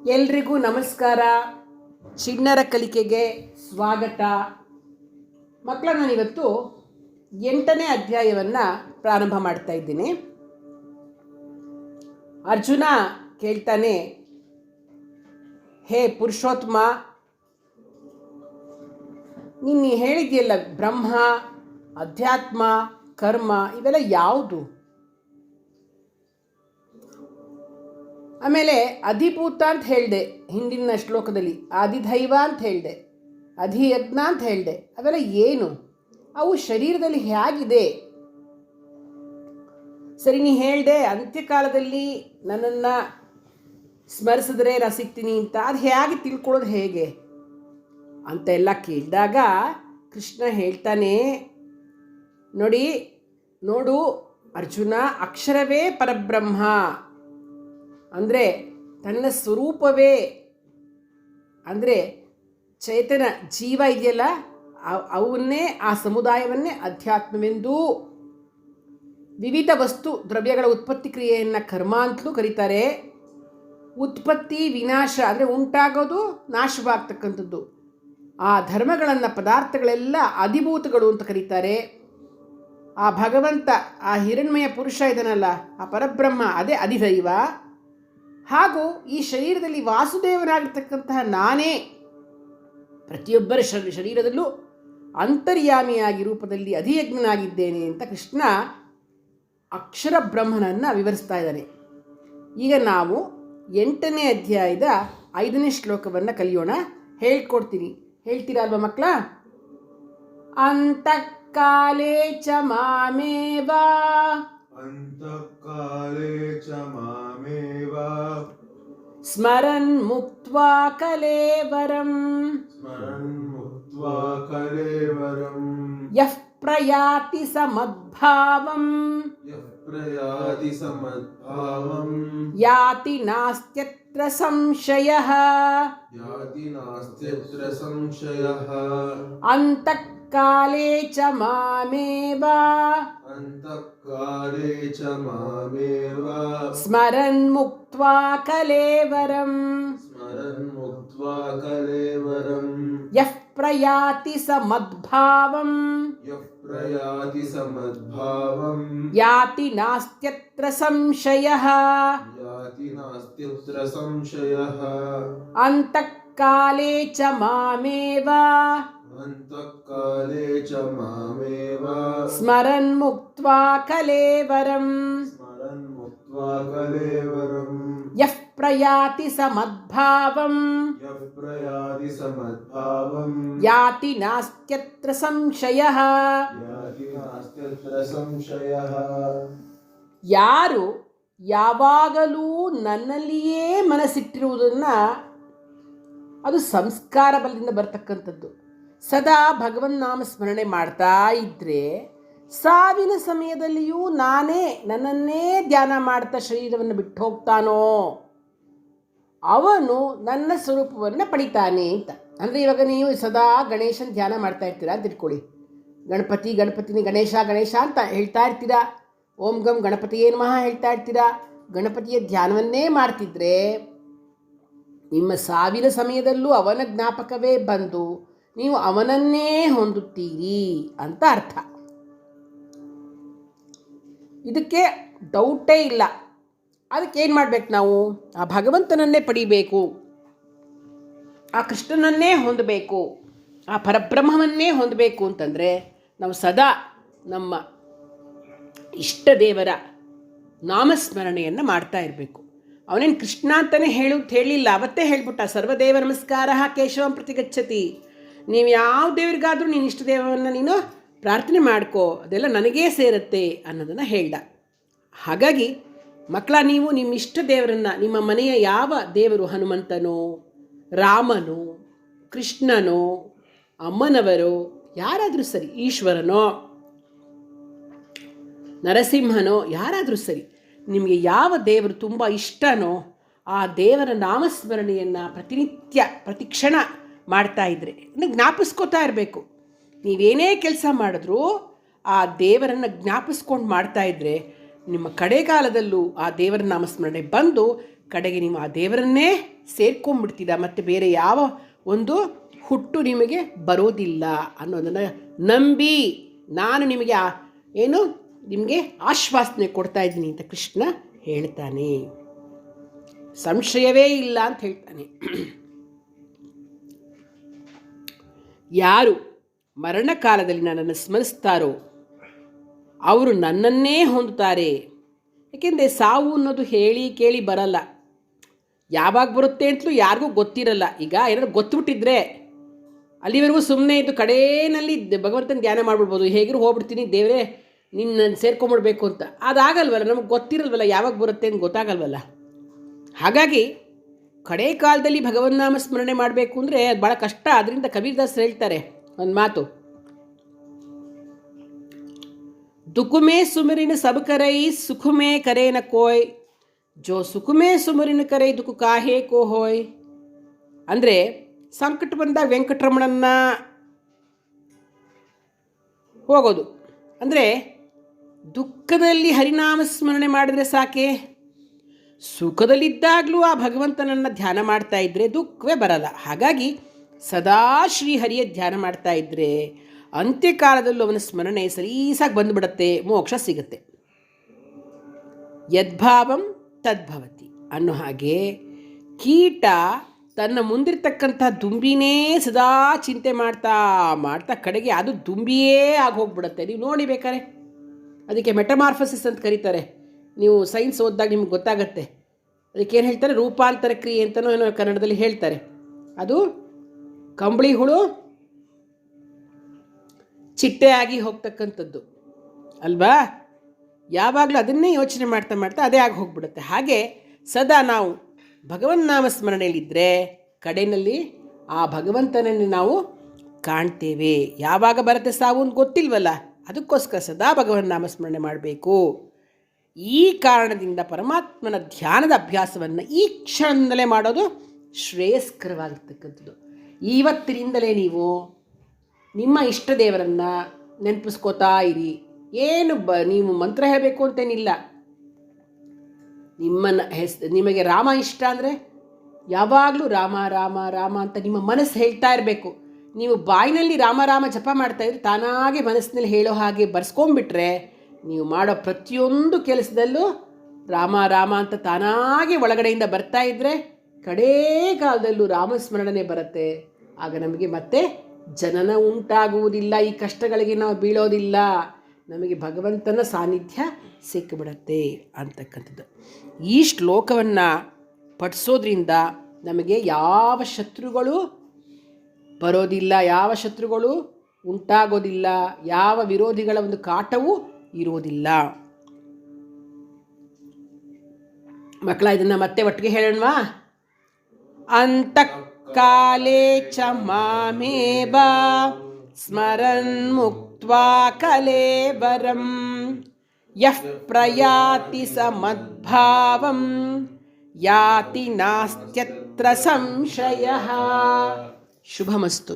ಎಲ್ರಿಗೂ ನಮಸ್ಕಾರ. ಚಿಣ್ಣರ ಕಲಿಕೆಗೆ ಸ್ವಾಗತ. ಮಕ್ಕಳ, ನಾನಿವತ್ತು 8ನೇ ಅಧ್ಯಾಯವನ್ನು ಪ್ರಾರಂಭ ಮಾಡ್ತಾ ಇದ್ದೀನಿ. ಅರ್ಜುನ ಕೇಳ್ತಾನೆ, ಹೇ ಪುರುಷೋತ್ತಮ, ನೀನು ಹೇಳಿದೆಯಲ್ಲ ಬ್ರಹ್ಮ, ಅಧ್ಯಾತ್ಮ, ಕರ್ಮ ಇವೆಲ್ಲ ಯಾವುದು? ಆಮೇಲೆ ಅಧಿಭೂತ ಅಂತ ಹೇಳಿದೆ ಹಿಂದಿನ ಶ್ಲೋಕದಲ್ಲಿ, ಆದಿದೈವ ಅಂತ ಹೇಳಿದೆ, ಅಧಿಯಜ್ಞ ಅಂತ ಹೇಳಿದೆ. ಅವೆಲ್ಲ ಏನು? ಅವು ಶರೀರದಲ್ಲಿ ಹೇಗಿದೆ? ಸರಿ, ನೀ ಹೇಳಿದೆ ಅಂತ್ಯಕಾಲದಲ್ಲಿ ನನ್ನನ್ನು ಸ್ಮರಿಸಿದ್ರೆ ನಾ ಸಿಗ್ತೀನಿ ಅಂತ. ಅದು ಹೇಗೆ ತಿಳ್ಕೊಳ್ಳೋದು ಹೇಗೆ ಅಂತೆಲ್ಲ ಕೇಳಿದಾಗ ಕೃಷ್ಣ ಹೇಳ್ತಾನೆ, ನೋಡು ಅರ್ಜುನ, ಅಕ್ಷರವೇ ಪರಬ್ರಹ್ಮ ಅಂದರೆ ತನ್ನ ಸ್ವರೂಪವೇ, ಅಂದರೆ ಚೇತನ ಜೀವ ಇದೆಯಲ್ಲ ಅವನ್ನೇ, ಆ ಸಮುದಾಯವನ್ನೇ ಅಧ್ಯಾತ್ಮವೆಂದು, ವಿವಿಧ ವಸ್ತು ದ್ರವ್ಯಗಳ ಉತ್ಪತ್ತಿ ಕ್ರಿಯೆಯನ್ನು ಕರ್ಮ ಅಂತಲೂ ಕರೀತಾರೆ. ಉತ್ಪತ್ತಿ ವಿನಾಶ ಅಂದರೆ ಉಂಟಾಗೋದು ನಾಶವಾಗ್ತಕ್ಕಂಥದ್ದು. ಆ ಧರ್ಮಗಳನ್ನು, ಪದಾರ್ಥಗಳೆಲ್ಲ ಅಧಿಭೂತಗಳು ಅಂತ ಕರೀತಾರೆ. ಆ ಭಗವಂತ, ಆ ಹಿರಣ್ಮಯ ಪುರುಷ ಇದನ್ನಲ್ಲ, ಆ ಪರಬ್ರಹ್ಮ ಅದೇ ಅಧಿದೈವ. ಹಾಗೂ ಈ ಶರೀರದಲ್ಲಿ ವಾಸುದೇವನಾಗಿರ್ತಕ್ಕಂತಹ ನಾನೇ ಪ್ರತಿಯೊಬ್ಬರ ಶರೀರದಲ್ಲೂ ಅಂತರ್ಯಾಮಿಯಾಗಿ ರೂಪದಲ್ಲಿ ಅಧಿಯಜ್ಞನಾಗಿದ್ದೇನೆ ಅಂತ ಕೃಷ್ಣ ಅಕ್ಷರ ಬ್ರಹ್ಮನನ್ನು ವಿವರಿಸ್ತಾ ಇದ್ದಾನೆ. ಈಗ ನಾವು 8ನೇ ಅಧ್ಯಾಯದ 5ನೇ ಶ್ಲೋಕವನ್ನು ಕಲಿಯೋಣ. ಹೇಳ್ಕೊಡ್ತೀನಿ, ಹೇಳ್ತೀರಾ ಅಲ್ವಾ ಮಕ್ಕಳ? ಅಂತಃಕಾಲೇ ಚ ಮಾಮೇವ ಸ್ಮರನ್ ಮುಕ್ತ್ವಾ ಕಲೇವರಂ ಯಃ ಪ್ರಯಾತಿ ಸಮದ್ಭಾವಂ ಯಾತಿ ನಾಸ್ತ್ಯತ್ರ ಸಂಶಯಃ ಅಂತಃಕಾಲೇ ಚ ಮಾಮೇವ ಸ್ಮರನ್ ಮುಕ್ತ್ವಾ ಕಲೇವರಂ ಯಃ ಪ್ರಯಾತಿ ಸಮದ್ಭಾವಂ ಯಾತಿ ನಾಸ್ತ್ಯತ್ರ ಸಂಶಯಃ ಅಂತಃಕಾಲೇ ಚ ಮಾಮೇವ ಸ್ಮರನ್ ಮುಕ್ತ್ವಾ ಕಲೇವರಂ ಯಃ ಪ್ರಯಾತಿ ಸಮದ್ಭಾವಂ ಯಾತಿ ನಾಸ್ತ್ಯತ್ರ ಸಂಶಯಃ. ಯಾರು ಯಾವಾಗಲೂ ನನ್ನಲ್ಲಿಯೇ ಮನಸ್ಸಿಟ್ಟಿರುವುದನ್ನು, ಅದು ಸಂಸ್ಕಾರ ಬಲದಿಂದ ಬರ್ತಕ್ಕಂಥದ್ದು. ಸದಾ ಭಗವನ್ನಾಮ ಸ್ಮರಣೆ ಮಾಡ್ತಾ ಇದ್ದರೆ ಸಾವಿನ ಸಮಯದಲ್ಲಿಯೂ ನಾನೇ ನನ್ನನ್ನೇ ಧ್ಯಾನ ಮಾಡ್ತಾ ಶರೀರವನ್ನು ಬಿಟ್ಟು ಹೋಗ್ತಾನೋ ಅವನು ನನ್ನ ಸ್ವರೂಪವನ್ನು ಪಡಿತಾನೆ ಅಂತ. ಅಂದರೆ ಇವಾಗ ನೀವು ಸದಾ ಗಣೇಶನ ಧ್ಯಾನ ಮಾಡ್ತಾ ಇರ್ತೀರಾ ಅಂತ ಇಟ್ಕೊಳ್ಳಿ. ಗಣಪತಿನಿ ಗಣೇಶ ಗಣೇಶ ಅಂತ ಹೇಳ್ತಾ ಇರ್ತೀರಾ. ಓಂ ಗಂ ಗಣಪತಿಯೇ ನಮಃ ಹೇಳ್ತಾ ಇರ್ತೀರಾ. ಗಣಪತಿಯ ಧ್ಯಾನವನ್ನೇ ಮಾಡ್ತಿದ್ರೆ ನಿಮ್ಮ ಸಾವಿನ ಸಮಯದಲ್ಲೂ ಅವನ ಜ್ಞಾಪಕವೇ ಬಂದು ನೀವು ಅವನನ್ನೇ ಹೊಂದುತ್ತೀರಿ ಅಂತ ಅರ್ಥ. ಇದಕ್ಕೆ ಡೌಟೇ ಇಲ್ಲ. ಅದಕ್ಕೇನು ಮಾಡಬೇಕು ನಾವು? ಆ ಭಗವಂತನನ್ನೇ ಪಡಿಬೇಕು, ಆ ಕೃಷ್ಣನನ್ನೇ ಹೊಂದಬೇಕು, ಆ ಪರಬ್ರಹ್ಮವನ್ನೇ ಹೊಂದಬೇಕು ಅಂತಂದರೆ ನಾವು ಸದಾ ನಮ್ಮ ಇಷ್ಟ ದೇವರ ನಾಮಸ್ಮರಣೆಯನ್ನು ಮಾಡ್ತಾ ಇರಬೇಕು. ಅವನೇನು ಕೃಷ್ಣ ಅಂತಲೇ ಹೇಳಿಲ್ಲ, ಅವತ್ತೇ ಹೇಳ್ಬಿಟ್ಟ, ಸರ್ವದೇವ ನಮಸ್ಕಾರ ಕೇಶವಂ ಪ್ರತಿಗಚ್ಚತಿ. ನೀವು ಯಾವ ದೇವರಿಗಾದರೂ ನೀನು ಇಷ್ಟ ದೇವವನ್ನು ನೀನು ಪ್ರಾರ್ಥನೆ ಮಾಡ್ಕೋ, ಅದೆಲ್ಲ ನನಗೇ ಸೇರುತ್ತೆ ಅನ್ನೋದನ್ನು ಹೇಳ್ದ. ಹಾಗಾಗಿ ಮಕ್ಕಳ, ನೀವು ನಿಮ್ಮ ಇಷ್ಟ ದೇವರನ್ನು, ನಿಮ್ಮ ಮನೆಯ ಯಾವ ದೇವರು, ಹನುಮಂತನೋ, ರಾಮನೋ, ಕೃಷ್ಣನೋ, ಅಮ್ಮನವರೋ, ಯಾರಾದರೂ ಸರಿ, ಈಶ್ವರನೋ, ನರಸಿಂಹನೋ, ಯಾರಾದರೂ ಸರಿ, ನಿಮಗೆ ಯಾವ ದೇವರು ತುಂಬ ಇಷ್ಟನೋ ಆ ದೇವರ ನಾಮಸ್ಮರಣೆಯನ್ನು ಪ್ರತಿನಿತ್ಯ ಪ್ರತಿಕ್ಷಣ ಮಾಡ್ತಾ ಇದ್ದರೆ, ಜ್ಞಾಪಿಸ್ಕೋತಾ ಇರಬೇಕು. ನೀವೇನೇ ಕೆಲಸ ಮಾಡಿದ್ರೂ ಆ ದೇವರನ್ನು ಜ್ಞಾಪಿಸ್ಕೊಂಡು ಮಾಡ್ತಾ ಇದ್ದರೆ ನಿಮ್ಮ ಕಡೆಗಾಲದಲ್ಲೂ ಆ ದೇವರ ನಾಮಸ್ಮರಣೆ ಬಂದು ಕಡೆಗೆ ನೀವು ಆ ದೇವರನ್ನೇ ಸೇರ್ಕೊಂಡ್ಬಿಡ್ತೀರ, ಮತ್ತು ಬೇರೆ ಯಾವ ಒಂದು ಹುಟ್ಟು ನಿಮಗೆ ಬರೋದಿಲ್ಲ ಅನ್ನೋದನ್ನು ನಂಬಿ ನಾನು ನಿಮಗೆ ನಿಮಗೆ ಆಶ್ವಾಸನೆ ಕೊಡ್ತಾ ಇದ್ದೀನಿ ಅಂತ ಕೃಷ್ಣ ಹೇಳ್ತಾನೆ. ಸಂಶಯವೇ ಇಲ್ಲ ಅಂತ ಹೇಳ್ತಾನೆ. ಯಾರು ಮರಣಕಾಲದಲ್ಲಿ ನನ್ನನ್ನು ಸ್ಮರಿಸ್ತಾರೋ ಅವರು ನನ್ನನ್ನೇ ಹೊಂದುತ್ತಾರೆ. ಏಕೆಂದರೆ ಸಾವು ಅನ್ನೋದು ಹೇಳಿ ಕೇಳಿ ಬರಲ್ಲ, ಯಾವಾಗ ಬರುತ್ತೆ ಅಂತಲೂ ಯಾರಿಗೂ ಗೊತ್ತಿರಲ್ಲ. ಈಗ ಏನಾದ್ರು ಗೊತ್ತುಬಿಟ್ಟಿದ್ರೆ ಅಲ್ಲಿವರೆಗೂ ಸುಮ್ಮನೆ ಇದ್ದು ಕಡೇನಲ್ಲಿ ಭಗವಂತನ ಧ್ಯಾನ ಮಾಡಿಬಿಡ್ಬೋದು, ಹೇಗಿರು ಹೋಗ್ಬಿಡ್ತೀನಿ ದೇವರೇ ನಿನ್ನ ಸೇರ್ಕೊಂಬಿಡ್ಬೇಕು ಅಂತ. ಅದಾಗಲ್ವಲ್ಲ, ನಮಗೆ ಗೊತ್ತಿರಲ್ವಲ್ಲ ಯಾವಾಗ ಬರುತ್ತೆ ಅಂತ ಗೊತ್ತಾಗಲ್ವಲ್ಲ. ಹಾಗಾಗಿ ಕಡೆ ಕಾಲದಲ್ಲಿ ಭಗವನ್ನಾಮ ಸ್ಮರಣೆ ಮಾಡಬೇಕು ಅಂದರೆ ಅದು ಭಾಳ ಕಷ್ಟ. ಅದರಿಂದ ಕಬೀರ್ದಾಸರು ಹೇಳ್ತಾರೆ ಒಂದು ಮಾತು, ದುಃಖಮೇ ಸುಮರಿನ ಸಬ್ ಕರೈ ಸುಖಮೇ ಕರೆ ನ ಕೋಯ್, ಜೋ ಸುಖಮೇ ಸುಮರಿನ ಕರೈ ದುಃಖ ಕಾಹೇ ಕೋ ಹೋಯ್. ಅಂದರೆ ಸಂಕಟ ಬಂದಾಗ ವೆಂಕಟರಮಣನ್ನ ಹೋಗೋದು, ಅಂದರೆ ದುಃಖದಲ್ಲಿ ಹರಿನಾಮ ಸ್ಮರಣೆ ಮಾಡಿದರೆ ಸಾಕೆ. ಸುಖದಲ್ಲಿದ್ದಾಗಲೂ ಆ ಭಗವಂತನನ್ನು ಧ್ಯಾನ ಮಾಡ್ತಾ ಇದ್ದರೆ ದುಃಖವೇ ಬರಲ್ಲ. ಹಾಗಾಗಿ ಸದಾ ಶ್ರೀಹರಿಯ ಧ್ಯಾನ ಮಾಡ್ತಾ ಇದ್ದರೆ ಅಂತ್ಯಕಾಲದಲ್ಲೂ ಅವನ ಸ್ಮರಣೆ ಸಲೀಸಾಗಿ ಬಂದುಬಿಡುತ್ತೆ, ಮೋಕ್ಷ ಸಿಗುತ್ತೆ. ಯದ್ಭಾವಂ ತದ್ಭವತಿ ಅನ್ನೋ ಹಾಗೆ ಕೀಟ ತನ್ನ ಮುಂದಿರ್ತಕ್ಕಂಥ ದುಂಬಿನೇ ಸದಾ ಚಿಂತೆ ಮಾಡ್ತಾ ಮಾಡ್ತಾ ಕಡೆಗೆ ಅದು ದುಂಬಿಯೇ ಆಗಿ ಹೋಗ್ಬಿಡುತ್ತೆ. ನೀವು ನೋಡಿ ಬೇಕಾರೆ, ಅದಕ್ಕೆ ಮೆಟಮಾರ್ಫಸಿಸ್ ಅಂತ ಕರೀತಾರೆ. ನೀವು ಸೈನ್ಸ್ ಓದಿದಾಗ ನಿಮ್ಗೆ ಗೊತ್ತಾಗತ್ತೆ. ಅದಕ್ಕೇನು ಹೇಳ್ತಾರೆ, ರೂಪಾಂತರ ಕ್ರಿಯೆ ಅಂತಲೂ ಏನೋ ಕನ್ನಡದಲ್ಲಿ ಹೇಳ್ತಾರೆ. ಅದು ಕಂಬಳಿ ಹುಳು ಚಿಟ್ಟೆಯಾಗಿ ಹೋಗ್ತಕ್ಕಂಥದ್ದು ಅಲ್ವಾ. ಯಾವಾಗಲೂ ಅದನ್ನೇ ಯೋಚನೆ ಮಾಡ್ತಾ ಮಾಡ್ತಾ ಅದೇ ಆಗಿ ಹೋಗ್ಬಿಡುತ್ತೆ. ಹಾಗೆ ಸದಾ ನಾವು ಭಗವನ್ನಾಮ ಸ್ಮರಣೆಯಲ್ಲಿದ್ದರೆ ಕಡೆಯಲ್ಲಿ ಆ ಭಗವಂತನನ್ನು ನಾವು ಕಾಣ್ತೇವೆ. ಯಾವಾಗ ಬರುತ್ತೆ ಸಾವು ಅಂತ ಗೊತ್ತಿಲ್ವಲ್ಲ, ಅದಕ್ಕೋಸ್ಕರ ಸದಾ ಭಗವನ್ನಾಮ ಸ್ಮರಣೆ ಮಾಡಬೇಕು. ಈ ಕಾರಣದಿಂದ ಪರಮಾತ್ಮನ ಧ್ಯಾನದ ಅಭ್ಯಾಸವನ್ನು ಈ ಕ್ಷಣದಲ್ಲೇ ಮಾಡೋದು ಶ್ರೇಯಸ್ಕರವಾಗಿರ್ತಕ್ಕಂಥದ್ದು. ಇವತ್ತಿನಿಂದಲೇ ನೀವು ನಿಮ್ಮ ಇಷ್ಟ ದೇವರನ್ನು ನೆನಪಿಸ್ಕೋತಾ ಇರಿ. ಏನು ನೀವು ಮಂತ್ರ ಹೇಳಬೇಕು ಅಂತೇನಿಲ್ಲ. ನಿಮಗೆ ರಾಮ ಇಷ್ಟ ಅಂದರೆ ಯಾವಾಗಲೂ ರಾಮ ರಾಮ ರಾಮ ಅಂತ ನಿಮ್ಮ ಮನಸ್ಸು ಹೇಳ್ತಾ ಇರಬೇಕು. ನೀವು ಬಾಯಿನಲ್ಲಿ ರಾಮ ರಾಮ ಜಪ ಮಾಡ್ತಾಯಿದ್ರೆ ತಾನಾಗೆ ಮನಸ್ಸಿನಲ್ಲಿ ಹೇಳೋ ಹಾಗೆ ಬರ್ಸ್ಕೊಂಡ್ಬಿಟ್ರೆ ನೀವು ಮಾಡೋ ಪ್ರತಿಯೊಂದು ಕೆಲಸದಲ್ಲೂ ರಾಮ ರಾಮ ಅಂತ ತಾನಾಗೆ ಒಳಗಡೆಯಿಂದ ಬರ್ತಾ ಇದ್ದರೆ ಕಡೇ ಕಾಲದಲ್ಲೂ ರಾಮಸ್ಮರಣೆ ಬರುತ್ತೆ. ಆಗ ನಮಗೆ ಮತ್ತೆ ಜನನ ಉಂಟಾಗುವುದಿಲ್ಲ, ಈ ಕಷ್ಟಗಳಿಗೆ ನಾವು ಬೀಳೋದಿಲ್ಲ, ನಮಗೆ ಭಗವಂತನ ಸಾನ್ನಿಧ್ಯ ಸಿಕ್ಕಿಬಿಡತ್ತೆ ಅಂತಕ್ಕಂಥದ್ದು. ಈ ಶ್ಲೋಕವನ್ನು ಪಠಿಸೋದ್ರಿಂದ ನಮಗೆ ಯಾವ ಶತ್ರುಗಳು ಬರೋದಿಲ್ಲ, ಯಾವ ಶತ್ರುಗಳು ಉಂಟಾಗೋದಿಲ್ಲ, ಯಾವ ವಿರೋಧಿಗಳ ಒಂದು ಕಾಟವೂ ಇರೋದಿಲ್ಲ. ಮಕ್ಕಳ, ಇದನ್ನು ಮತ್ತೆ ಒಟ್ಟಿಗೆ ಹೇಳೋಣವಾ? ಅಂತಃಕಾಲೇ ಚ ಮಾಮೇವ ಸ್ಮರನ್ ಮುಕ್ತ್ವಾ ಕಲೇವರಂ ಯಃ ಪ್ರಯಾತಿ ಸಮದ್ಭಾವಂ ಯಾತಿ ನಾಸ್ತ್ಯತ್ರ ಸಂಶಯಃ. ಶುಭಮಸ್ತು.